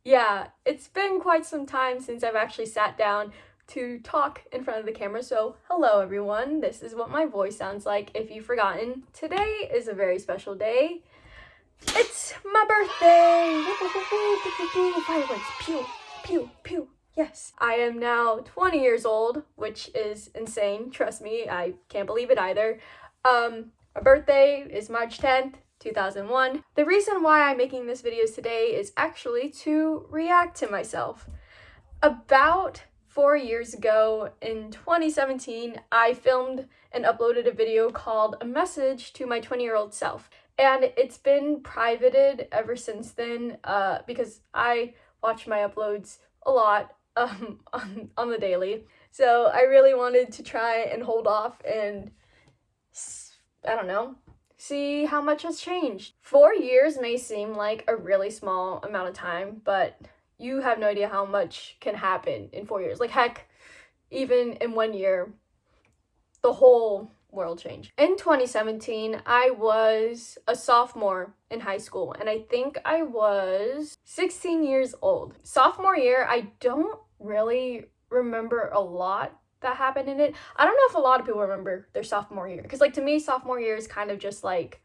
Yeah, it's been quite some time since I've actually sat down to talk in front of the camera. So, hello everyone. This is what my voice sounds like if you've forgotten. Today is a very special day. It's my birthday! Fireworks! Pew, pew, pew. Yes. I am now 20 years old, which is insane. Trust me, I can't believe it either. My birthday is March 10th. 2001. The reason why I'm making this video today is actually to react to myself. About 4 years ago in 2017, I filmed and uploaded a video called A Message to My 20-year-old Self. And it's been privated ever since then because I watch my uploads a lot on the daily. So I really wanted to try and hold off and, I don't know, see how much has changed. 4 years may seem like a really small amount of time, but you have no idea how much can happen in 4 years. Like, heck, even in 1 year, the whole world changed. In 2017, I was a sophomore in high school, and I think I was 16 years old. Sophomore year, I don't really remember a lot that happened in it. I don't know if a lot of people remember their sophomore year, because like to me, sophomore year is kind of just like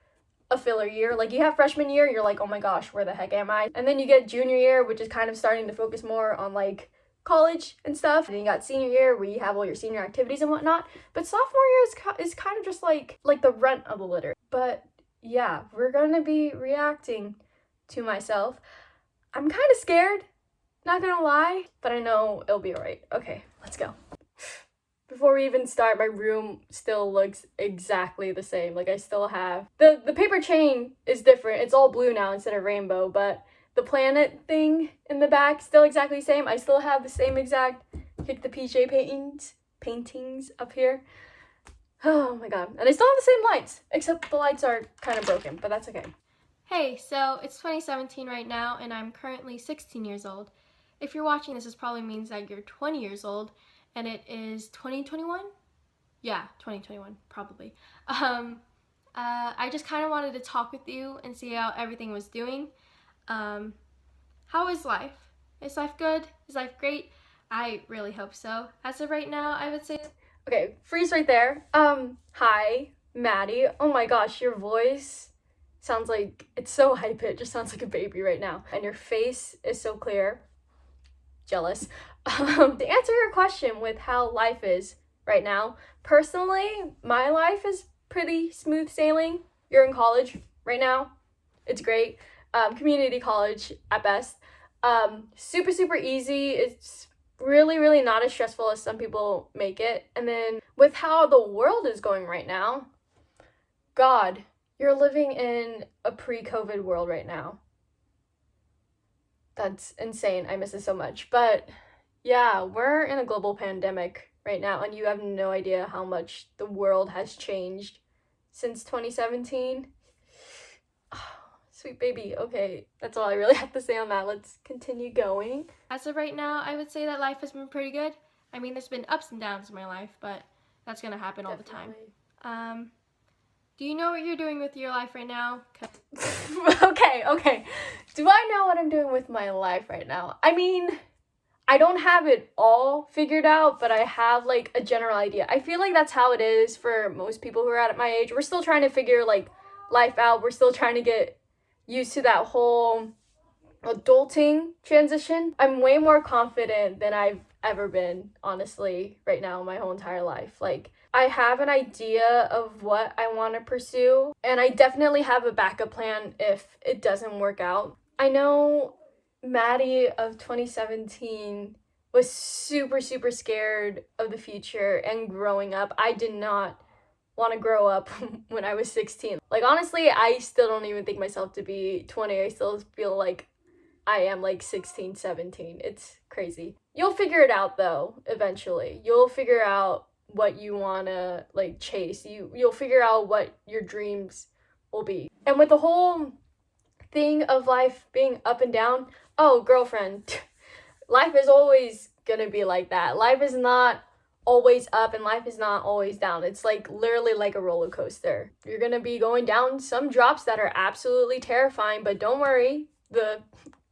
a filler year. Like, you have freshman year, you're like, oh my gosh, where the heck am I? And then you get junior year, which is kind of starting to focus more on like college and stuff. And then you got senior year where you have all your senior activities and whatnot. But sophomore year is kind of just like the runt of the litter. But yeah, we're gonna be reacting to myself. I'm kind of scared, not gonna lie, but I know it'll be alright. Okay, let's go. Before we even start, my room still looks exactly the same. Like, I still have the paper chain is different. It's all blue now instead of rainbow, but the planet thing in the back still exactly the same. I still have the same exact Kick the PJ paintings up here. Oh my god. And I still have the same lights, except the lights are kind of broken, but that's okay. Hey, so it's 2017 right now, and I'm currently 16 years old. If you're watching this probably means that you're 20 years old, and it is 2021? Yeah, 2021, probably. I just kind of wanted to talk with you and see how everything was doing. How is life? Is life good? Is life great? I really hope so. As of right now, I would say... Okay, freeze right there. Hi, Maddie. Oh my gosh, your voice sounds like, it's so high-pitched, just sounds like a baby right now. And your face is so clear. Jealous. To answer your question with how life is right now, personally, my life is pretty smooth sailing. You're in college right now. It's great. Community college at best. Super, super easy. It's really not as stressful as some people make it. And then with how the world is going right now, God, you're living in a pre-COVID world right now. That's insane. I miss it so much. But yeah, we're in a global pandemic right now, and you have no idea how much the world has changed since 2017. Oh, sweet baby. Okay, that's all I really have to say on that. Let's continue going. As of right now, I would say that life has been pretty good. I mean, there's been ups and downs in my life, but that's gonna happen all the time. Do you know what you're doing with your life right now? Okay. Do I know what I'm doing with my life right now? I mean, I don't have it all figured out, but I have like a general idea. I feel like that's how it is for most people who are at my age. We're still trying to figure like life out. We're still trying to get used to that whole adulting transition. I'm way more confident than I've ever been, honestly, right now in my whole entire life. Like, I have an idea of what I want to pursue, and I definitely have a backup plan if it doesn't work out. I know Maddie of 2017 was super scared of the future and growing up. I did not want to grow up when I was 16. Like, honestly, I still don't even think myself to be 20. I still feel like I am like 16, 17. It's crazy. You'll figure it out though, eventually. You'll figure out what you want to like chase. You'll figure out what your dreams will be. And with the whole thing of life being up and down, oh, girlfriend, life is always gonna be like that. Life is not always up and life is not always down. It's like literally like a roller coaster. You're gonna be going down some drops that are absolutely terrifying, but don't worry, the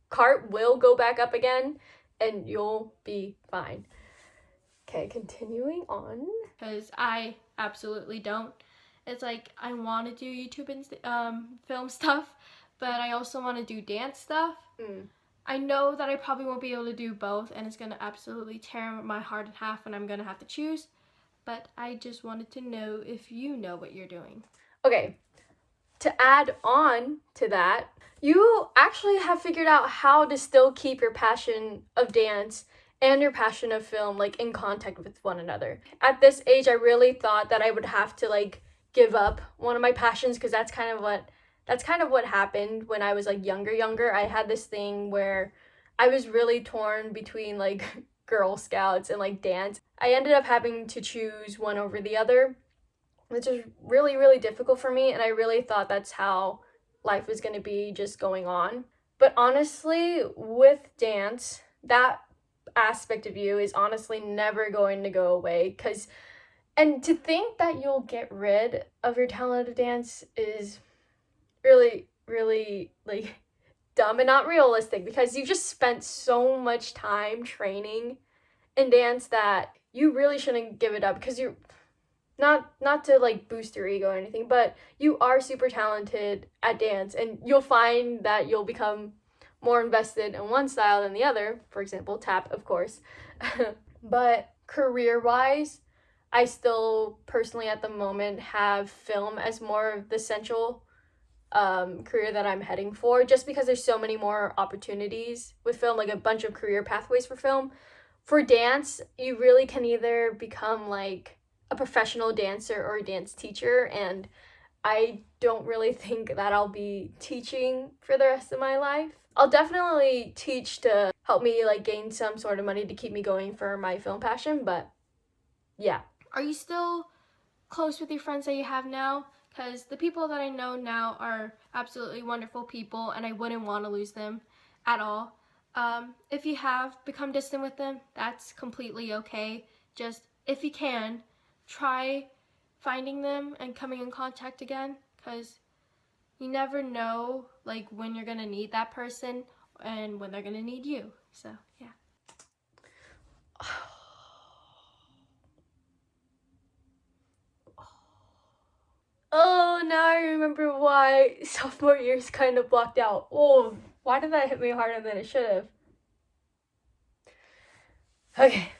cart will go back up again and you'll be fine. Okay, continuing on. Because I absolutely don't. It's like I want to do YouTube and film stuff, but I also want to do dance stuff. I know that I probably won't be able to do both, and it's going to absolutely tear my heart in half, and I'm going to have to choose. But I just wanted to know if you know what you're doing. Okay, to add on to that, you actually have figured out how to still keep your passion of dance and your passion of film like in contact with one another. At this age, I really thought that I would have to like give up one of my passions, because that's kind of what happened when I was like younger. I had this thing where I was really torn between like Girl Scouts and like dance. I ended up having to choose one over the other, which is really difficult for me, and I really thought that's how life was going to be just going on. But honestly, with dance, that aspect of you is honestly never going to go away, and to think that you'll get rid of your talent to dance is really like dumb and not realistic, because you just spent so much time training in dance that you really shouldn't give it up, because you're not to like boost your ego or anything, but you are super talented at dance, and you'll find that you'll become more invested in one style than the other. For example, tap, of course. But career-wise, I still personally at the moment have film as more of the central career that I'm heading for, just because there's so many more opportunities with film, like a bunch of career pathways for film. For dance, you really can either become like a professional dancer or a dance teacher, and I don't really think that I'll be teaching for the rest of my life. I'll definitely teach to help me like gain some sort of money to keep me going for my film passion, but yeah. Are you still close with your friends that you have now? Because the people that I know now are absolutely wonderful people, and I wouldn't want to lose them at all. If you have become distant with them, that's completely okay. Just, if you can, try finding them and coming in contact again, because you never know like when you're going to need that person and when they're going to need you. So, yeah. Oh, now I remember why sophomore year is kind of blocked out. Oh, why did that hit me harder than it should have? Okay.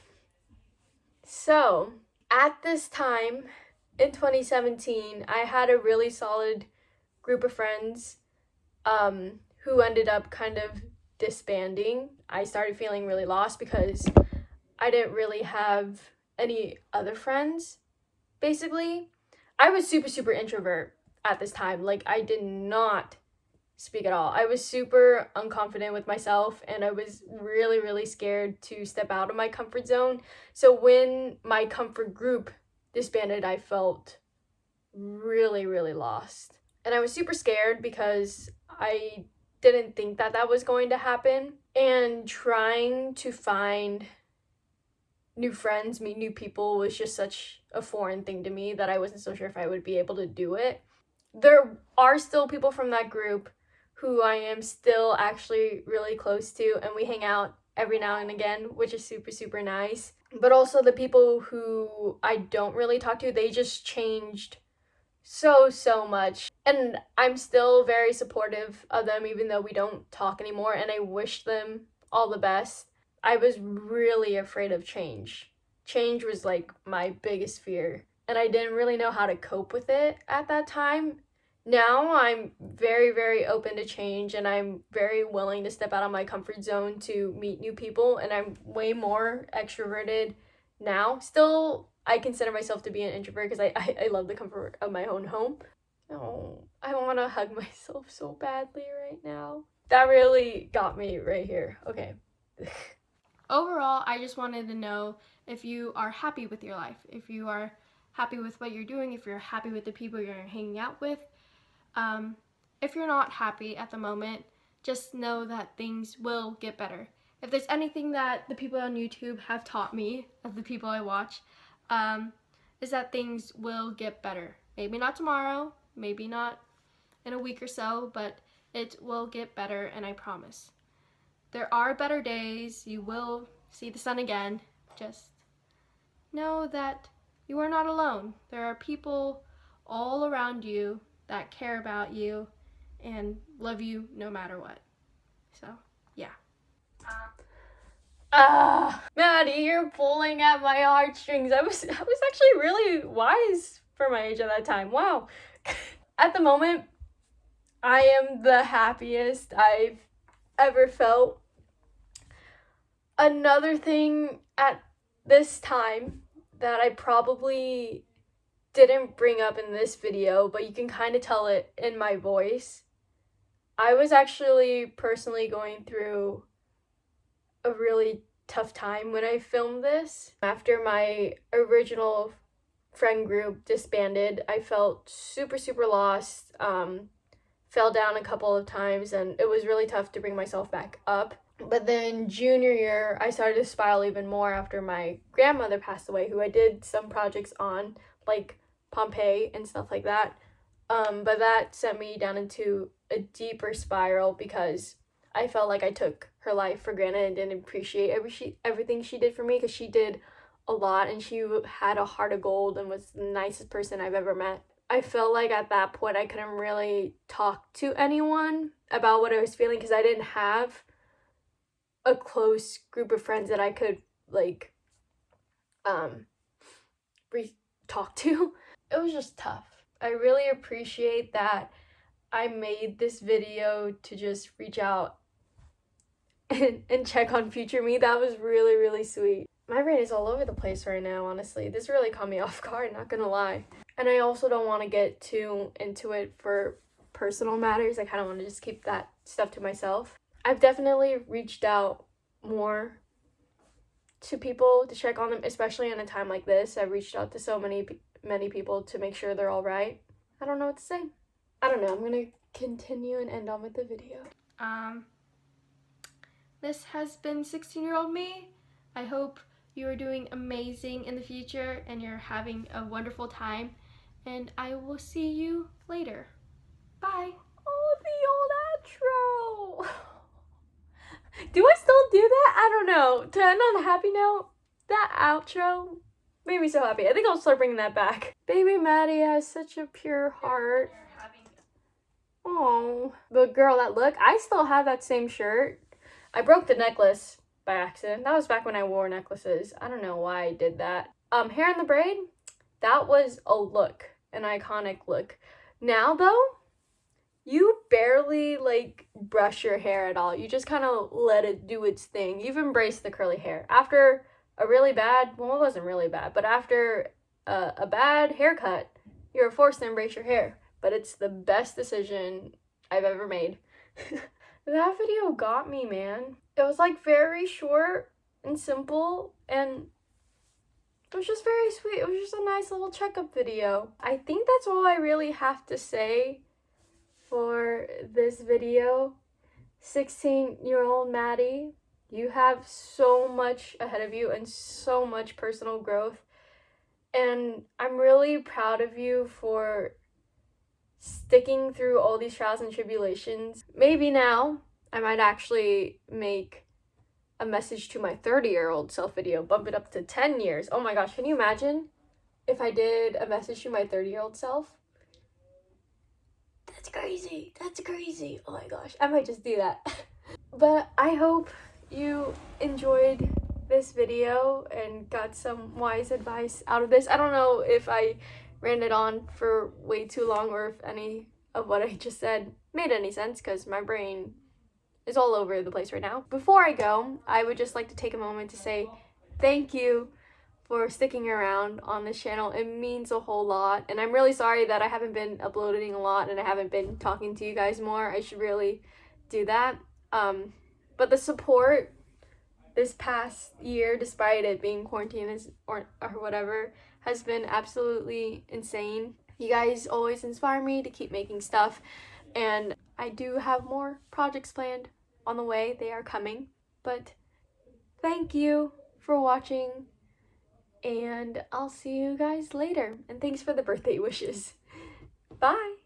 So, at this time in 2017, I had a really solid group of friends who ended up kind of disbanding. I started feeling really lost because I didn't really have any other friends, basically. I was super introvert at this time. Like, I did not speak at all. I was super unconfident with myself, and I was really scared to step out of my comfort zone. So when my comfort group disbanded, I felt really lost. And I was super scared because I didn't think that that was going to happen. And trying to find new friends, meet new people was just such a foreign thing to me that I wasn't so sure if I would be able to do it. There are still people from that group who I am still actually really close to, and we hang out every now and again, which is super nice. But also the people who I don't really talk to, they just changed so much. And I'm still very supportive of them, even though we don't talk anymore, and I wish them all the best. I was really afraid of change. Change was like my biggest fear, and I didn't really know how to cope with it at that time. Now I'm very open to change, and I'm very willing to step out of my comfort zone to meet new people, and I'm way more extroverted now. Still, I consider myself to be an introvert because I love the comfort of my own home. Oh, I want to hug myself so badly right now. That really got me right here. Okay. Overall, I just wanted to know if you are happy with your life, if you are happy with what you're doing, if you're happy with the people you're hanging out with. If you're not happy at the moment, just know that things will get better. If there's anything that the people on YouTube have taught me, of the people I watch, is that things will get better. Maybe not tomorrow, maybe not in a week or so, but it will get better, and I promise. There are better days. You will see the sun again. Just know that you are not alone. There are people all around you that care about you and love you no matter what. So, yeah. Maddie, you're pulling at my heartstrings. I was actually really wise for my age at that time. Wow. At the moment, I am the happiest I've ever felt. Another thing at this time that I probably didn't bring up in this video, but you can kind of tell it in my voice. I was actually personally going through a really tough time when I filmed this. After my original friend group disbanded, I felt super lost, fell down a couple of times, and it was really tough to bring myself back up. But then junior year, I started to spiral even more after my grandmother passed away, who I did some projects on, like Pompeii and stuff like that. But that sent me down into a deeper spiral because I felt like I took her life for granted and didn't appreciate everything she did for me, because she did a lot and she had a heart of gold and was the nicest person I've ever met. I felt like at that point I couldn't really talk to anyone about what I was feeling because I didn't have a close group of friends that I could talk to. It was just tough. I really appreciate that I made this video to just reach out and check on future me. That was really sweet. My brain is all over the place right now, honestly. This really caught me off guard, not gonna lie. And I also don't want to get too into it for personal matters. I kind of want to just keep that stuff to myself. I've definitely reached out more to people to check on them, especially in a time like this. I've reached out to so many people to make sure they're all right. I don't know what to say. I don't know. I'm gonna continue and end on with the video. This has been 16-year-old me. I hope you are doing amazing in the future and you're having a wonderful time. And I will see you later. Bye. Oh, the old outro. Do I still do that? I don't know. To end on a happy note, that outro made me so happy. I think I'll start bringing that back. Baby Maddie has such a pure heart. Oh, but girl, that look, I still have that same shirt. I broke the necklace by accident. That was back when I wore necklaces. I don't know why I did that. Hair in the braid, that was a look, an iconic look. Now though, you barely brush your hair at all. You just kind of let it do its thing. You've embraced the curly hair. After a really bad, well, it wasn't really bad, but after a bad haircut, you're forced to embrace your hair. But it's the best decision I've ever made. That video got me, man. It was very short and simple, and it was just very sweet. It was just a nice little checkup video. I think that's all I really have to say for this video. 16-year-old Maddie, you have so much ahead of you and so much personal growth. And I'm really proud of you for sticking through all these trials and tribulations. Maybe now I might actually make a message to my 30-year-old self video, bump it up to 10 years. Oh my gosh, can you imagine if I did a message to my 30-year-old self? That's crazy. That's crazy. Oh my gosh, I might just do that. But I hope you enjoyed this video and got some wise advice out of this. I don't know if I ran it on for way too long or if any of what I just said made any sense, because my brain is all over the place right now. Before I go, I would just like to take a moment to say thank you for sticking around on this channel. It means a whole lot, and I'm really sorry that I haven't been uploading a lot and I haven't been talking to you guys more. I should really do that. But the support this past year, despite it being quarantine or whatever, has been absolutely insane. You guys always inspire me to keep making stuff, and I do have more projects planned on the way. They are coming. But thank you for watching, and I'll see you guys later. And thanks for the birthday wishes. Bye!